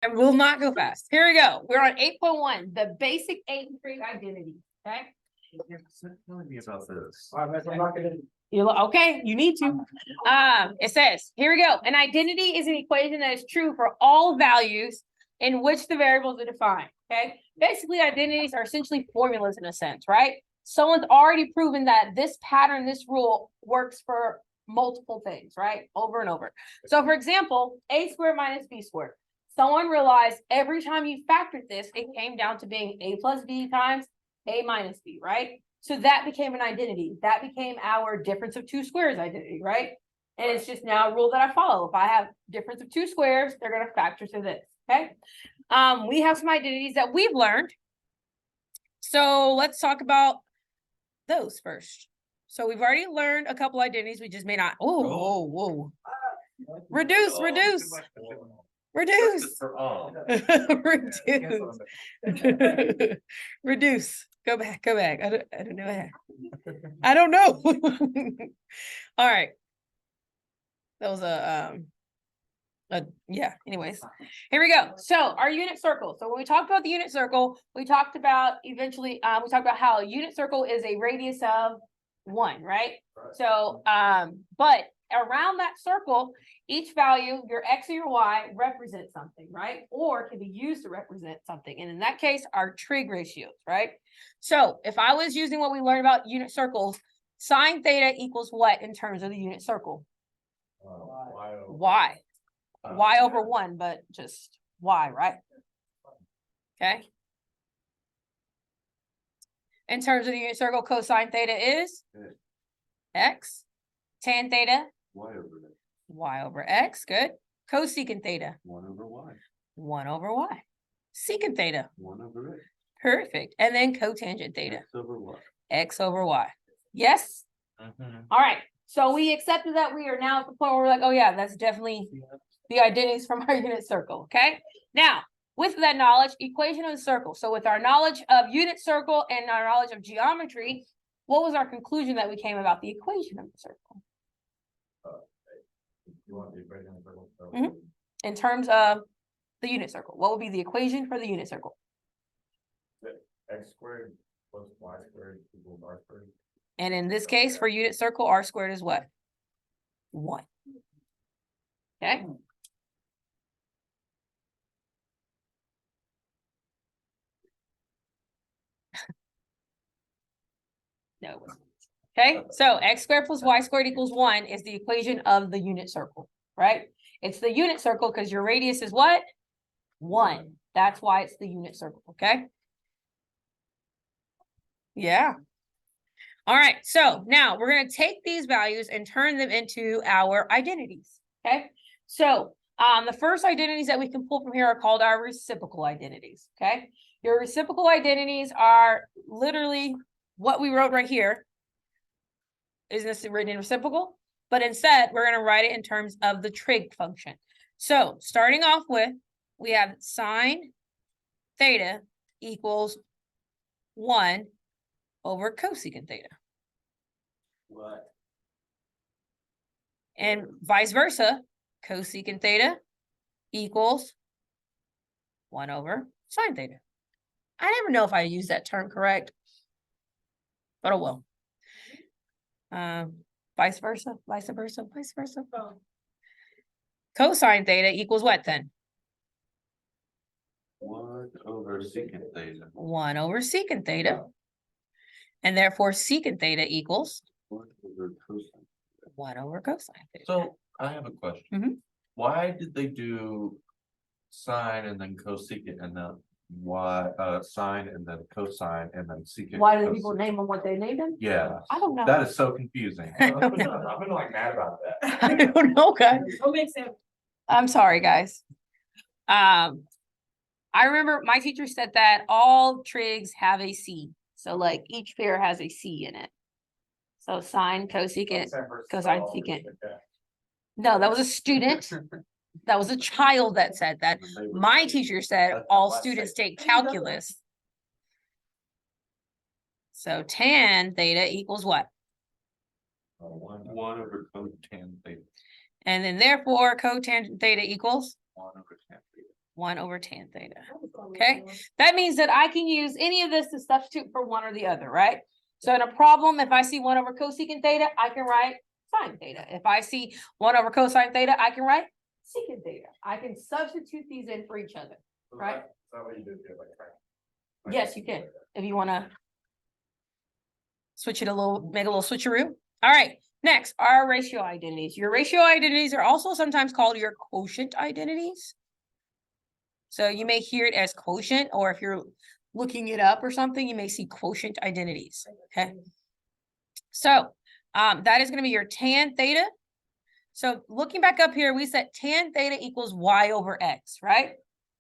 I will not go fast. Here we go. We're on 8.1, the basic 8 Trig identity. Okay. Telling me about this. All right, I'm not gonna. Okay, you need to. It says, here we go. An identity is an equation that is true for all values in which the variables are defined. Okay. Basically, identities are essentially formulas in a sense, right? Someone's already proven that this pattern, this rule works for multiple things, right? Over and over. So for example, a squared minus b squared. Someone realized every time you factored this, it came down to being a plus b times a minus b, right? So that became an identity. That became our difference of two squares identity, right? And it's just now a rule that I follow. If I have difference of two squares, they're going to factor to this, okay? We have some identities that we've learned. So let's talk about those first. So we've already learned a couple identities. We just may not. Oh, whoa. Reduce. Reduce. Reduce. Go back. I don't know. I don't know. All right. That was yeah, anyways. Here we go. So our unit circle. So when we talked about the unit circle, we talked about we talked about how a unit circle is a radius of 1, right? So but around that circle, each value, your x or your y, represents something, right? Or can be used to represent something. And in that case, our trig ratios, right? So if I was using what we learned about unit circles, sine theta equals what in terms of the unit circle? Y. Y over 1, but just y, right? Okay. In terms of the unit circle, cosine theta is x. Tan theta? Y over X. Y over x. Good. Cosecant theta? 1 over Y. 1 over y. Secant theta? 1 over X. Perfect. And then cotangent theta? X over Y. X over y. Yes? All right. So we accepted that we are now at the point where we're like, oh yeah, that's definitely the identities from our unit circle. Okay. Now, with that knowledge, equation of the circle. So with our knowledge of unit circle and our knowledge of geometry, what was our conclusion that we came about the equation of the circle? You want the equation of the circle? In terms of the unit circle, what would be the equation for the unit circle? X squared plus Y squared equals R squared. And in this case, for unit circle, r squared is what? 1. Okay. No, it wasn't. Okay, so x squared plus y squared equals 1 is the equation of the unit circle, right? It's the unit circle because your radius is what? 1. That's why it's the unit circle, okay? Yeah. All right, so now we're going to take these values and turn them into our identities, okay? So the first identities that we can pull from here are called our reciprocal identities, okay? Your reciprocal identities are literally what we wrote right here. Isn't this written in reciprocal? But instead, we're going to write it in terms of the trig function. So starting off with, we have sine theta equals 1 over cosecant theta. What? And vice versa, cosecant theta equals 1 over sine theta. I never know if I use that term correct, but oh well. Vice versa. Cosine theta equals what then? 1 over secant theta. 1 over secant theta. And therefore secant theta equals 1 over cosine. 1 over cosine theta. So I have a question. Why did they do sine and then cosecant and then sine and then cosine and then secant? Why do people name them what they named them? Yeah, I don't know. that is so confusing. I've been like mad about that. I don't know, guys. What makes sense? I'm sorry, guys. I remember my teacher said that all trigs have a C. So like each pair has a C in it. So sine, cosecant, cosine, secant. No, that was a student. That was a child that said that. My teacher said all students take calculus. So tan theta equals what? 1 over cotan theta. And then therefore cotangent theta equals 1 over tan theta. 1 over tan theta. Okay, that means that I can use any of this to substitute for one or the other, right? So in a problem, if I see 1 over cosecant theta, I can write sine theta. If I see 1 over cosine theta, I can write secant theta. I can substitute these in for each other, right? Yes, you can, if you want to switch it a little, make a little switcheroo. All right, next, our ratio identities. Your ratio identities are also sometimes called your quotient identities. So you may hear it as quotient, or if you're looking it up or something, you may see quotient identities, okay? So that is going to be your tan theta. So looking back up here, we said tan theta equals y over x, right?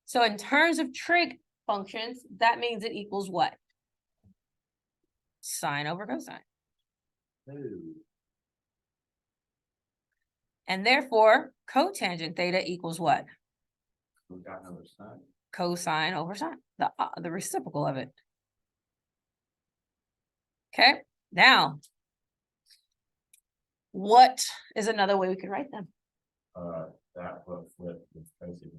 So in terms of trig functions, that means it equals what? Sine over cosine. And therefore, cotangent theta equals what? We got another sine. Cosine over sine, the reciprocal of it. Okay, now, what is another way we could write them? That will flip with cosine.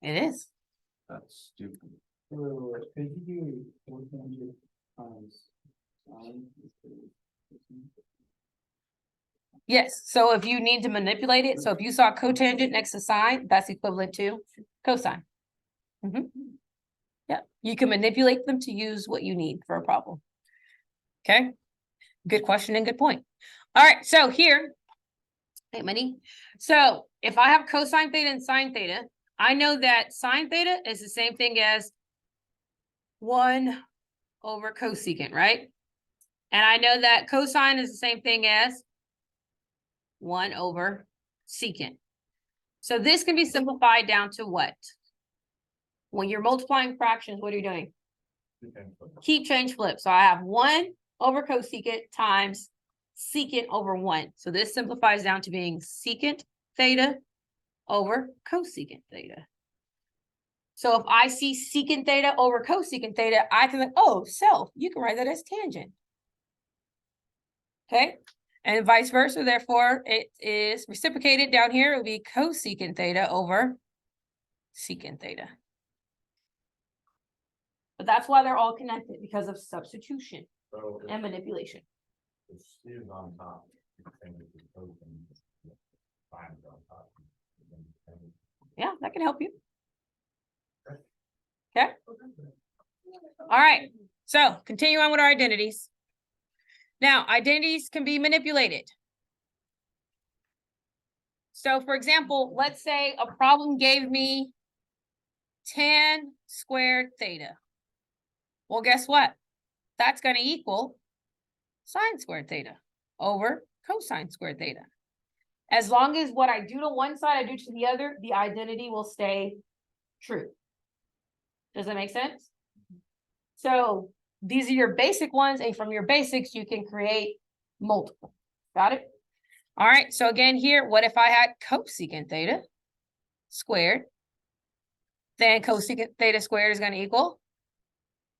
It is. That's stupid. So could you do 400 times sine? Yes, so if you need to manipulate it, so if you saw cotangent next to sine, that's equivalent to cosine. Yeah, you can manipulate them to use what you need for a problem. Okay, good question and good point. All right, so here, hey, Minnie. So if I have cosine theta and sine theta, I know that sine theta is the same thing as 1 over cosecant, right? And I know that cosine is the same thing as 1 over secant. So this can be simplified down to what? When you're multiplying fractions, what are you doing? Keep, change, flip. So I have 1 over cosecant times secant over 1. So this simplifies down to being secant theta over cosecant theta. So if I see secant theta over cosecant theta, I can like, oh, self, you can write that as tangent. Okay, and vice versa. Therefore, it is reciprocated down here. It will be cosecant theta over secant theta. But that's why they're all connected, because of substitution and manipulation. The C is on top. Yeah, that can help you. Okay. All right. So continue on with our identities. Now, identities can be manipulated. So for example, let's say a problem gave me tan squared theta. Well, guess what? That's going to equal sine squared theta over cosine squared theta. As long as what I do to one side, I do to the other, the identity will stay true. Does that make sense? So these are your basic ones, and from your basics, you can create multiple. Got it? All right, so again here, what if I had cosecant theta squared? Then cosecant theta squared is going to equal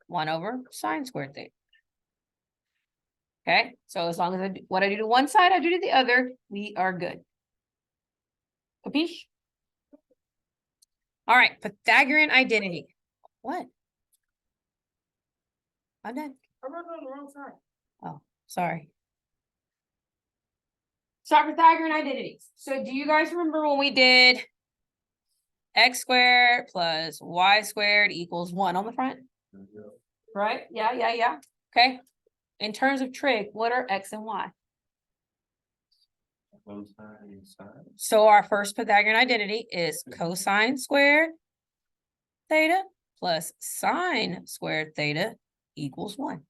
1 over sine squared theta. Okay, so as long as what I do to one side, I do to the other, we are good. Capiche? All right, Pythagorean identity. What? I'm done. I wrote it on the wrong side. Oh, sorry. So Pythagorean identities. So do you guys remember when we did x squared plus y squared equals 1 on the front? Right? Yeah. Okay. In terms of trig, what are x and y? So our first Pythagorean identity is cosine squared theta plus sine squared theta equals 1.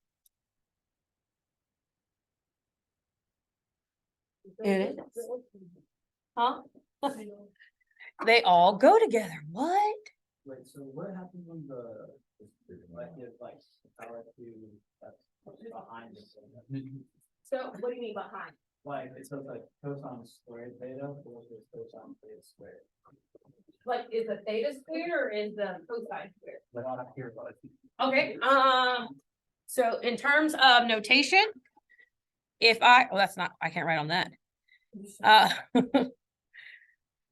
It is. Huh? They all go together. What? Wait, so what happens when the like power to behind this? So what do you mean behind? Like it says like cosine squared theta versus cosine theta squared. Like, is the theta squared or is the cosine squared? But I don't hear about it. Okay, so in terms of notation, if I, well, that's not, I can't write on that.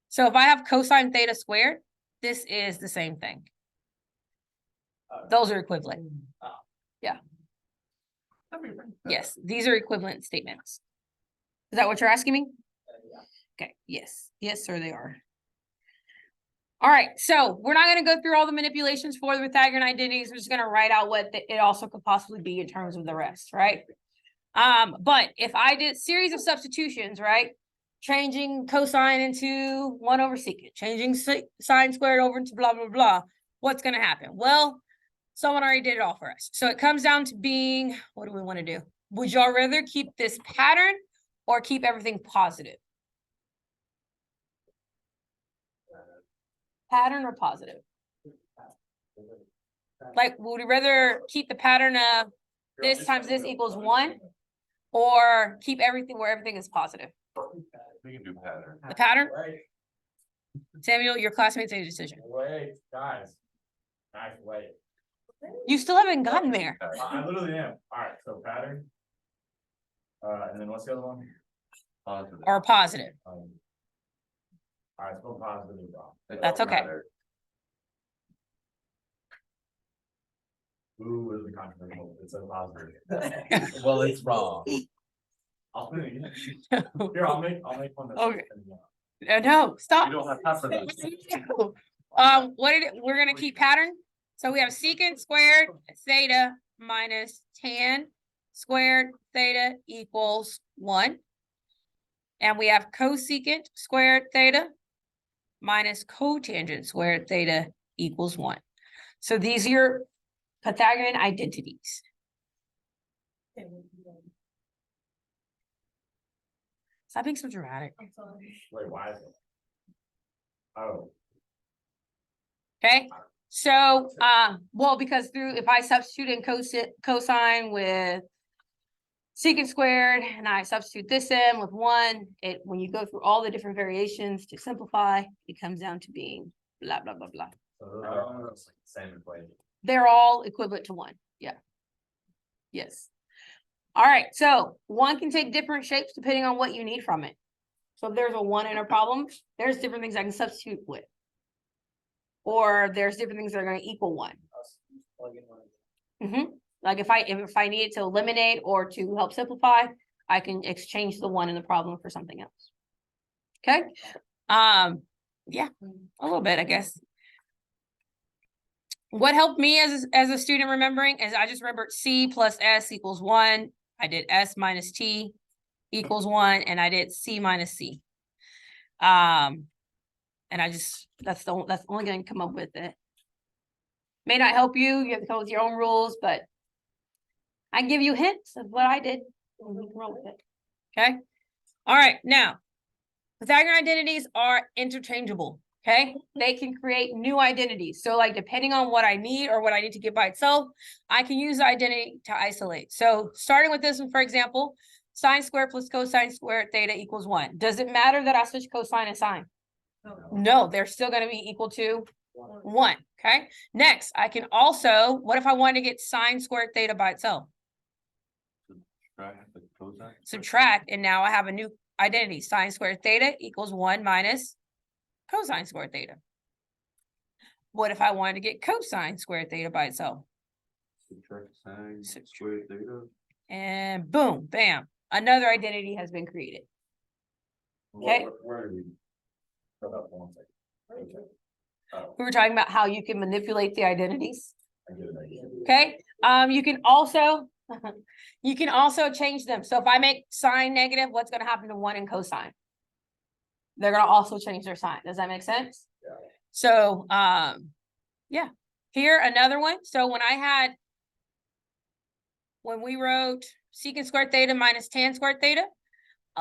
So if I have cosine theta squared, this is the same thing. Those are equivalent. Yes, these are equivalent statements. Is that what you're asking me? Okay, yes, yes, sir, they are. All right, so we're not gonna go through all the manipulations for the Pythagorean identities. We're just gonna write out what it also could possibly be in terms of the rest, right? But if I did series of substitutions, right? Changing cosine into 1 over secant, changing sine squared over into blah, blah, blah. What's gonna happen? Well, someone already did it all for us. So it comes down to being, what do we want to do? Would y'all rather keep this pattern or keep everything positive? Pattern or positive? Like, would we rather keep the pattern of this times this equals 1? Or keep everything where everything is positive? We can do pattern. The pattern? Wait, Samuel, your classmates made a decision. wait, guys. Guys, wait. You still haven't gotten there. I literally am. Alright, so pattern. And then what's the other one? Positive. Or positive. Alright, let's go positive, wrong. It That's don't okay. matter. Ooh, it was controversial. It's a positive. Well, it's wrong. I'll put it in. Here, I'll make one that's. Okay. No, stop. You don't have time for this. What did it, we're gonna keep pattern. So we have secant squared theta minus tan squared theta equals 1. And we have cosecant squared theta minus cotangent squared theta equals 1. So these are your Pythagorean identities. Stop being so dramatic. Wait, why is it? Oh, Okay, so, well, because if I substitute in cosine with secant squared, and I substitute this in with 1, when you go through all the different variations to simplify, it comes down to being blah, blah, blah, blah. so those are almost like the same equation. They're all equivalent to 1, yeah. Yes. All right, so 1 can take different shapes depending on what you need from it. So if there's a 1 in a problem, there's different things I can substitute with. Or there's different things that are gonna equal 1. Like if I needed to eliminate or to help simplify, I can exchange the 1 in the problem for something else. Okay, yeah, a little bit, I guess. What helped me as a student remembering is I just remembered C plus S equals 1. I did S minus T equals 1, and I did C minus C. And I just, that's only going to come up with it. May not help you, you have to come up with your own rules, but I give you hints of what I did. And you can roll with it. Okay. All right. Now, Pythagorean identities are interchangeable. Okay. They can create new identities. So like, depending on what I need or what I need to get by itself, I can use the identity to isolate. So starting with this one, for example, sine squared plus cosine squared theta equals 1. Does it matter that I switch cosine and sine? No, they're still going to be equal to 1. Okay. Next, I can also, what if I want to get sine squared theta by itself? Subtract the cosine. Subtract, and now I have a new identity. Sine squared theta equals 1 minus cosine squared theta. What if I wanted to get cosine squared theta by itself? Subtract sine squared theta. And boom, bam, another identity has been created. Okay. Where do we? Hold up 1 second. Okay. Oh, We were talking about how you can manipulate the identities. I get it, I get it. Okay, you can also you can also change them. So if I make sine negative, what's going to happen to 1 and cosine? They're going to also change their sign. Does that make sense? Yeah. So yeah, here another one. So when we wrote secant squared theta minus tan squared theta,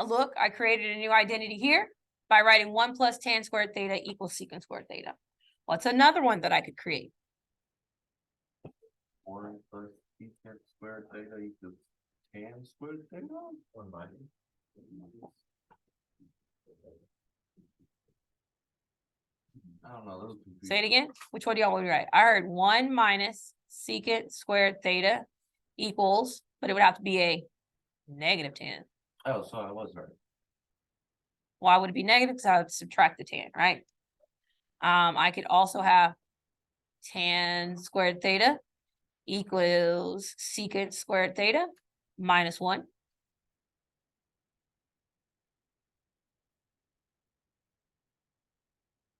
look, I created a new identity here by writing 1 plus tan squared theta equals secant squared theta. What's another one that I could create? 1 plus secant squared theta equals tan squared theta. Or minus. I don't know. Those Say it again. Which one do y'all want me to write? I heard 1 minus secant squared theta equals, but it would have to be a negative tan. Oh, so I was right. Why would it be negative? Because I would subtract the tan, right? I could also have tan squared theta equals secant squared theta minus 1.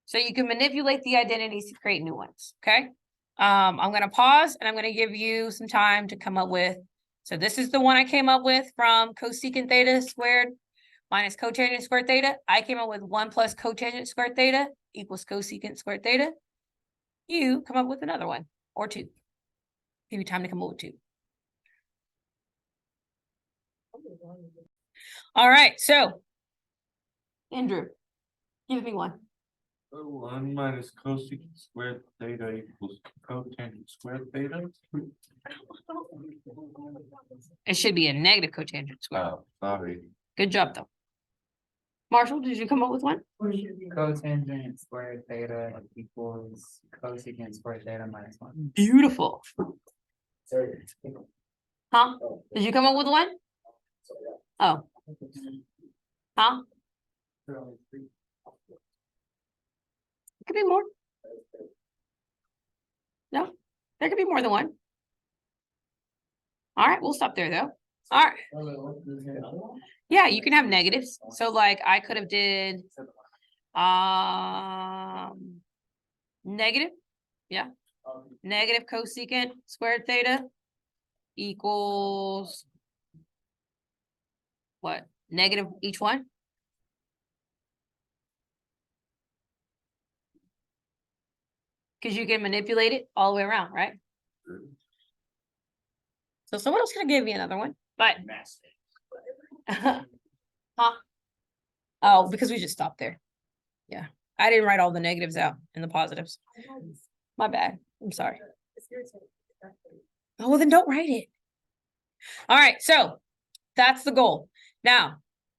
So you can manipulate the identities to create new ones, okay? I'm gonna pause and I'm gonna give you some time to come up with, so this is the one I came up with from cosecant theta squared minus cotangent squared theta. I came up with 1 plus cotangent squared theta equals cosecant squared theta. You come up with another one or 2. Give you time to come up with 2. All right, so Andrew, give me one. 1 minus cosecant squared theta equals cotangent squared theta. It should be a negative cotangent square. Oh, sorry. Good job, though. Marshall, did you come up with one? Cotangent squared theta equals cosecant squared theta minus 1. Beautiful. Huh? Did you come up with one? Oh. Huh? It could be more. No, there could be more than one. All right, we'll stop there though. All right. Yeah, you can have negatives. So like I could have did negative. Yeah. Negative cosecant squared theta equals what? Negative each one? Because you can manipulate it all the way around, right? So someone else could have gave me another one, but huh? Oh, because we just stopped there. Yeah, I didn't write all the negatives out and the positives. My bad. I'm sorry. Oh, well, then don't write it. All right, so that's the goal. Now,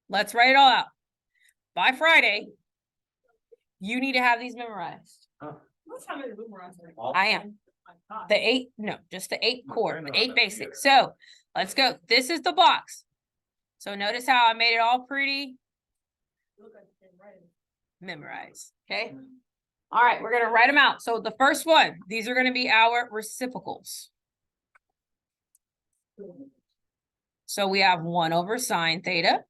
let's write it all out. By Friday, you need to have these memorized. I am. The 8, no, just the 8 core, the 8 basic. So let's go. This is the box. So notice how I made it all pretty memorized. Okay. All right, we're gonna write them out. So the first one, these are gonna be our reciprocals. So we have 1 over sine theta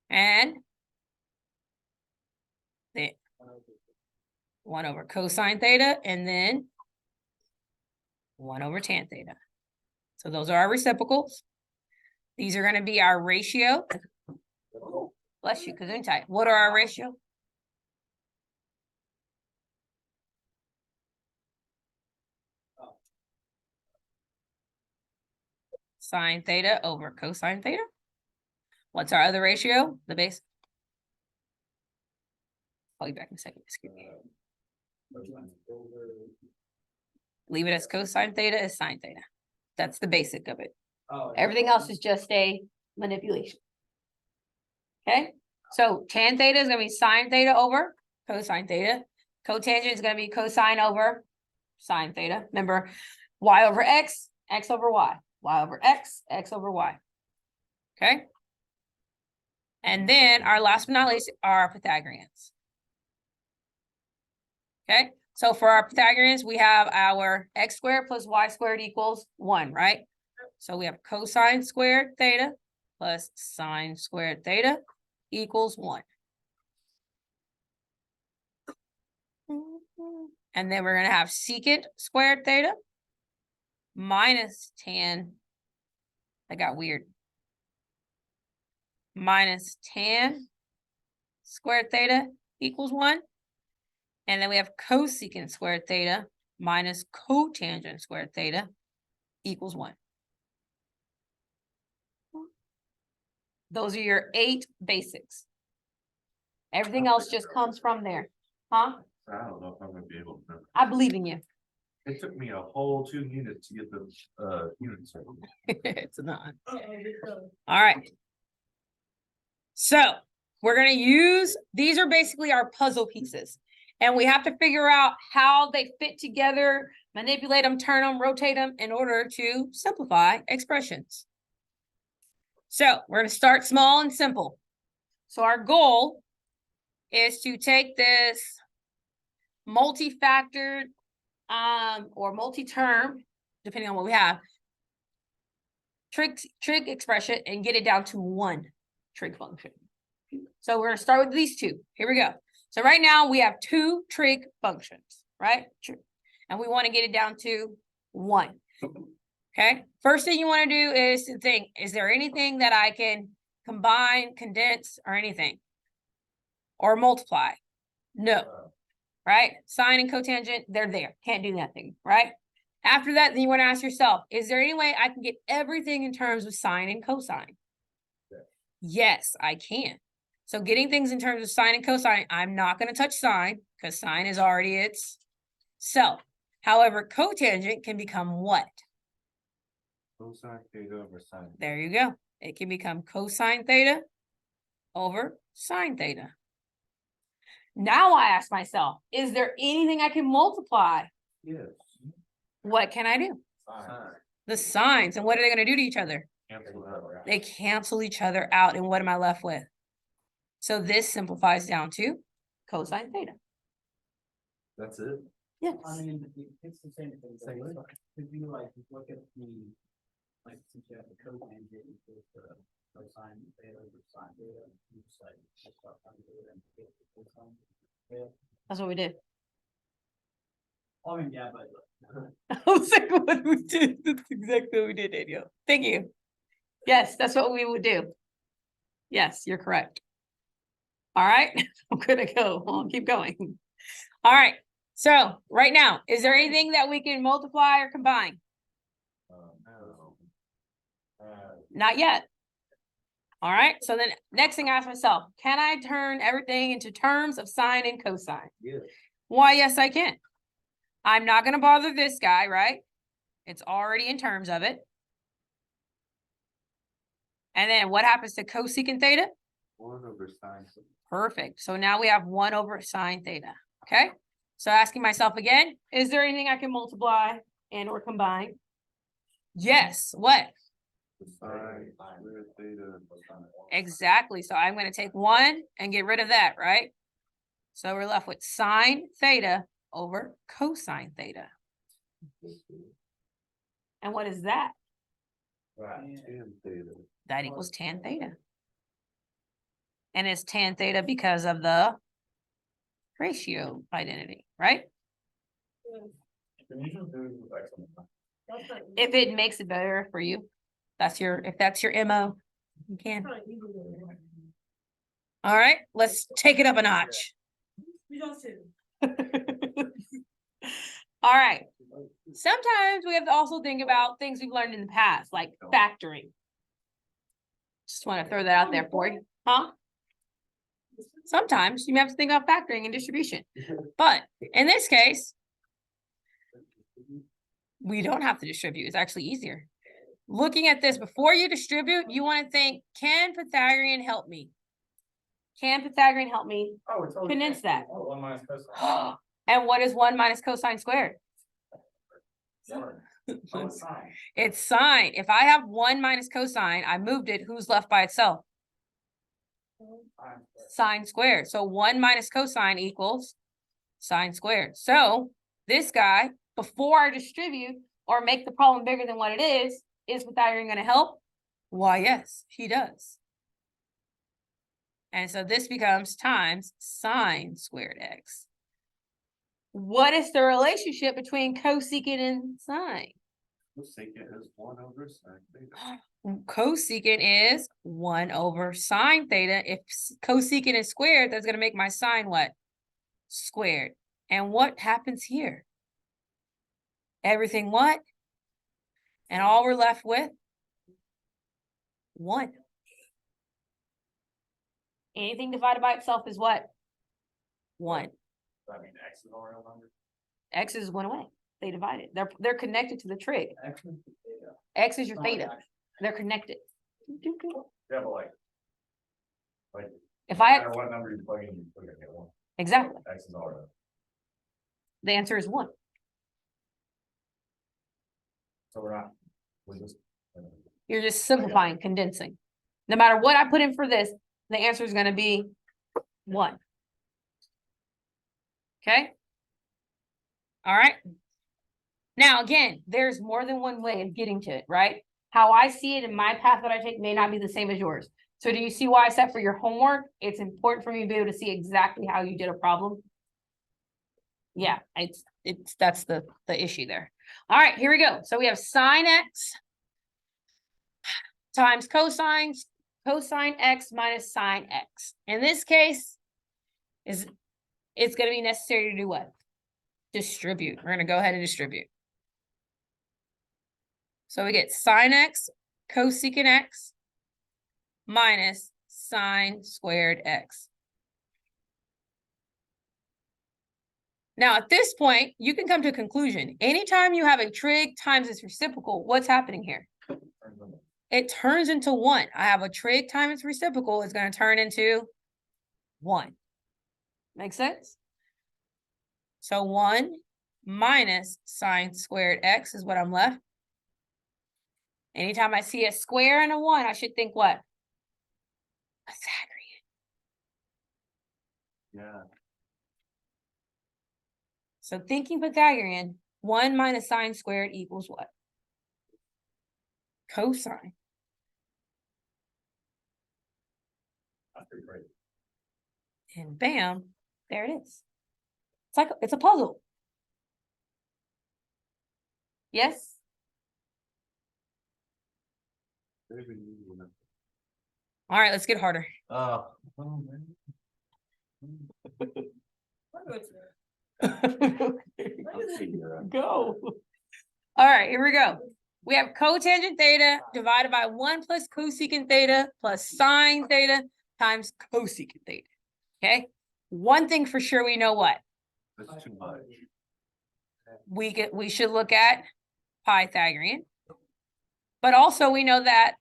and the 1 over cosine theta and then 1 over tan theta. So those are our reciprocals. These are going to be our ratio. Bless you, because tight. What are our ratio? Sine theta over cosine theta. What's our other ratio? The base. I'll be back in a second. Excuse me. Leave it as cosine theta as sine theta. That's the basic of it. Everything else is just a manipulation. Okay, so tan theta is going to be sine theta over cosine theta. Cotangent is going to be cosine over sine theta. Remember, y over x, x over y. Y over x, x over y. Okay. And then our last but not least are Pythagoreans. Okay, so for our Pythagoreans, we have our x squared plus y squared equals 1, right? So we have cosine squared theta plus sine squared theta equals 1. And then we're going to have secant squared theta minus tan. That got weird. Minus tan squared theta equals 1. And then we have cosecant squared theta minus cotangent squared theta equals 1. Those are your 8 basics. Everything else just comes from there. Huh? I don't know if I'm gonna be able to. I believe in you. It took me a whole 2 units to get the units. It's not. All right. So we're going to use, these are basically our puzzle pieces. And we have to figure out how they fit together, manipulate them, turn them, rotate them in order to simplify expressions. So we're going to start small and simple. So our goal is to take this multi-factored, or multi-term, depending on what we have, trig expression and get it down to one trig function. So we're gonna start with these two. Here we go. So right now we have two trig functions, right? And we want to get it down to one. Okay. First thing you want to do is to think, is there anything that I can combine, condense, or anything? Or multiply? No. Right? Sine and cotangent, they're there. Can't do nothing, right? After that, then you want to ask yourself, is there any way I can get everything in terms of sine and cosine? Yes, I can. So getting things in terms of sine and cosine, I'm not going to touch sine because sine is already its self. However, cotangent can become what? Cosine theta over sine. There you go. It can become cosine theta over sine theta. Now I ask myself, is there anything I can multiply? Yes. What can I do? Sine. The sines. And what are they going to do to each other? Cancel out. They cancel each other out. And what am I left with? So this simplifies down to cosine theta. That's it. Yes. I mean, it's the same thing. If you like, look at the, like, since you have the cotangent equals the cosine theta over sine theta, you just like, just start trying to do it and get the cosine. Yeah, That's what we did. I mean, yeah, but. I was like, what we did. That's exactly what we did, Daniel. Thank you. Yes, that's what we would do. Yes, you're correct. All right, I'm gonna go. I'll keep going. All right. So right now, is there anything that we can multiply or combine? No. Not yet. All right. So then next thing I ask myself, can I turn everything into terms of sine and cosine? Yes. Why, yes, I can. I'm not going to bother this guy, right? It's already in terms of it. And then what happens to cosecant theta? 1 over sine. Perfect. So now we have 1 over sine theta. Okay. So asking myself again, is there anything I can multiply and or combine? Yes. What? Sine squared theta. Exactly. So I'm going to take 1 and get rid of that, right? So we're left with sine theta over cosine theta. And what is that? Tan theta. That equals tan theta. And it's tan theta because of the ratio identity, right? If it makes it better for you, if that's your MO, you can. All right, let's take it up a notch. All right. Sometimes we have to also think about things we've learned in the past, like factoring. Just want to throw that out there for you, huh? Sometimes you have to think about factoring and distribution. But in this case, we don't have to distribute. It's actually easier. Looking at this, before you distribute, you want to think, can Pythagorean help me? Can Pythagorean help me condense that? Oh, 1 minus cosine. And what is 1 minus cosine squared? Sine. It's sine. If I have 1 minus cosine, I moved it. Who's left by itself? Sine squared. So 1 minus cosine equals sine squared. So this guy, before I distribute or make the problem bigger than what it is Pythagorean going to help? Why, yes, he does. And so this becomes times sine squared x. What is the relationship between cosecant and sine? Cosecant is 1 over sine theta. Cosecant is 1 over sine theta. If cosecant is squared, that's going to make my sine what? Squared. And what happens here? Everything what? And all we're left with? 1. Anything divided by itself is what? 1. I mean, X is all real numbers. X's went away. They divided. They're connected to the trig. X is the theta. X is your Not theta. actually- They're connected. Yeah, but like. If I No matter what number you plug in, you still gonna get 1. exactly, X is all real. the answer is 1. So we're just. You're just simplifying, condensing. No matter what I put in for this, the answer is going to be 1. Okay. All right. Now, again, there's more than one way of getting to it, right? How I see it in my path that I take may not be the same as yours. So do you see why I said for your homework, it's important for me to be able to see exactly how you did a problem? Yeah, that's the issue there. All right, here we go. So we have sine x times cosine x minus sine x. In this case, it's going to be necessary to do what? Distribute. We're going to go ahead and distribute. So we get sine x cosecant x minus sine squared x. Now, at this point, you can come to a conclusion. Anytime you have a trig times its reciprocal, what's happening here? It turns into 1. I have a trig times its reciprocal, it's going to turn into 1. Make sense? So 1 minus sine squared x is what I'm left. Anytime I see a square and a 1, I should think what? Pythagorean. Yeah. So thinking Pythagorean, 1 minus sine squared equals what? Cosine. That's pretty great. And bam, there it is. It's a puzzle. Yes? All right, let's get harder. Go. All right, here we go. We have cotangent theta divided by 1 plus cosecant theta plus sine theta times cosecant theta. Okay. One thing for sure, we know what? That's too much. We should look at Pythagorean. But also we know that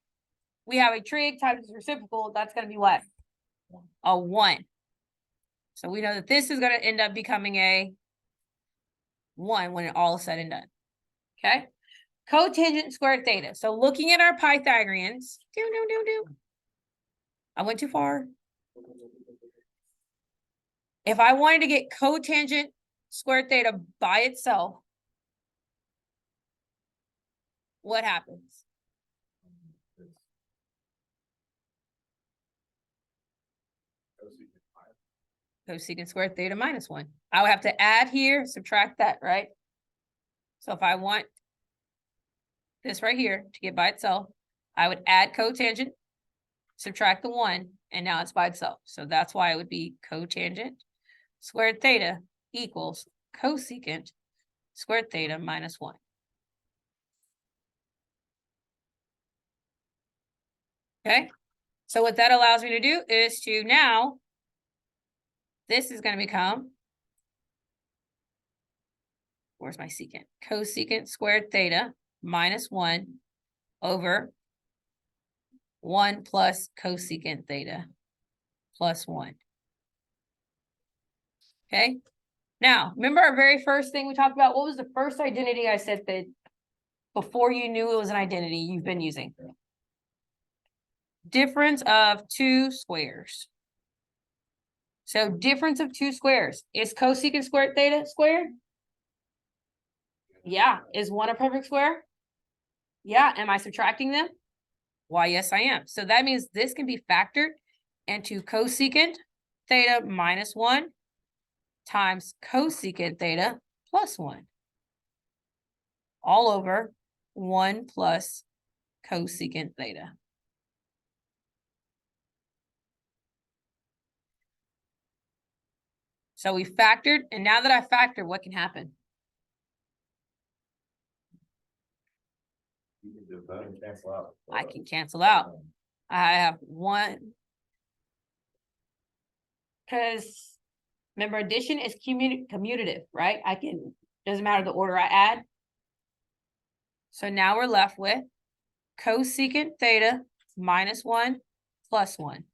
we have a trig times its reciprocal. That's going to be what? A 1. So we know that this is going to end up becoming a 1 when it all is said and done. Okay. Cotangent squared theta. So looking at our Pythagoreans, I went too far. If I wanted to get cotangent squared theta by itself, what happens? Cosecant squared theta minus 1. I would have to add here, subtract that, right? So if I want this right here to get by itself, I would add cotangent, subtract the 1, and now it's by itself. So that's why it would be cotangent squared theta equals cosecant squared theta minus 1. Okay, so what that allows me to do is to now, this is going to become, where's my secant? Cosecant squared theta minus 1 over 1 plus cosecant theta plus 1. Okay, now remember our very first thing we talked about? What was the first identity I said that before you knew it was an identity you've been using? Difference of 2 squares. So difference of 2 squares. Is cosecant squared theta squared? Yeah. Is 1 a perfect square? Yeah. Am I subtracting them? Why, yes, I am. So that means this can be factored into cosecant theta minus 1 times cosecant theta plus 1. All over 1 plus cosecant theta. So we factored, and now that I factored, what can happen? You can do that and cancel out. I can cancel out. I have 1. Because remember, addition is commutative, right? Doesn't matter the order I add. So now we're left with cosecant theta minus 1 plus 1.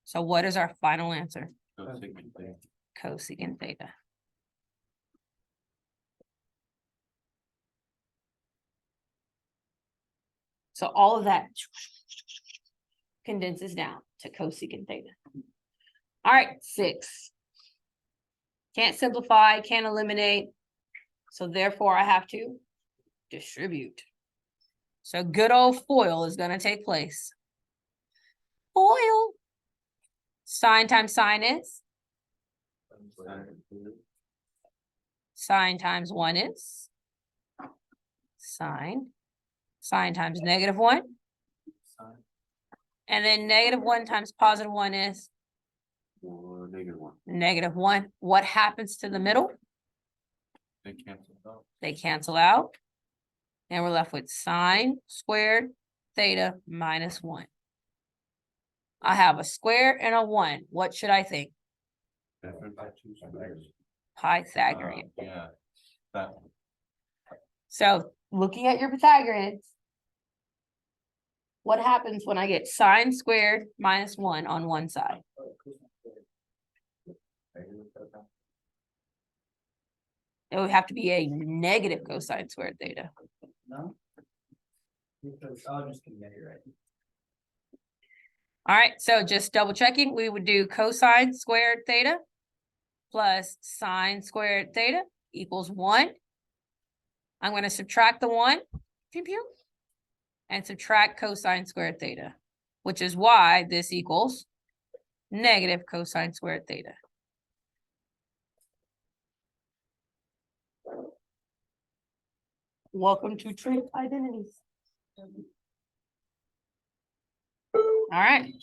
So what is our final answer? Cosecant theta. Cosecant theta. So all of that condenses down to cosecant theta. All right, 6. Can't simplify, can't eliminate. So therefore I have to distribute. So good old FOIL is gonna take place. FOIL. Sine times sine is, sine times 1 is sine. Sine times -1. Sine And then -1 times +1 is or -1. -1. What happens to the middle? They cancel out. They cancel out. And we're left with sine squared theta minus 1. I have a square and a 1. What should I think? Different by two squares. Pythagorean. Yeah, that, So looking at your Pythagoreans, what happens when I get sine squared minus 1 on one side? It would have to be a negative cosine squared theta. No? Because I'll just get it right. All right, so just double checking, we would do cosine squared theta plus sine squared theta equals 1. I'm going to subtract the 1, pew, pew, and subtract cosine squared theta, which is why this equals negative cosine squared theta. Welcome to Trig Identities. All right.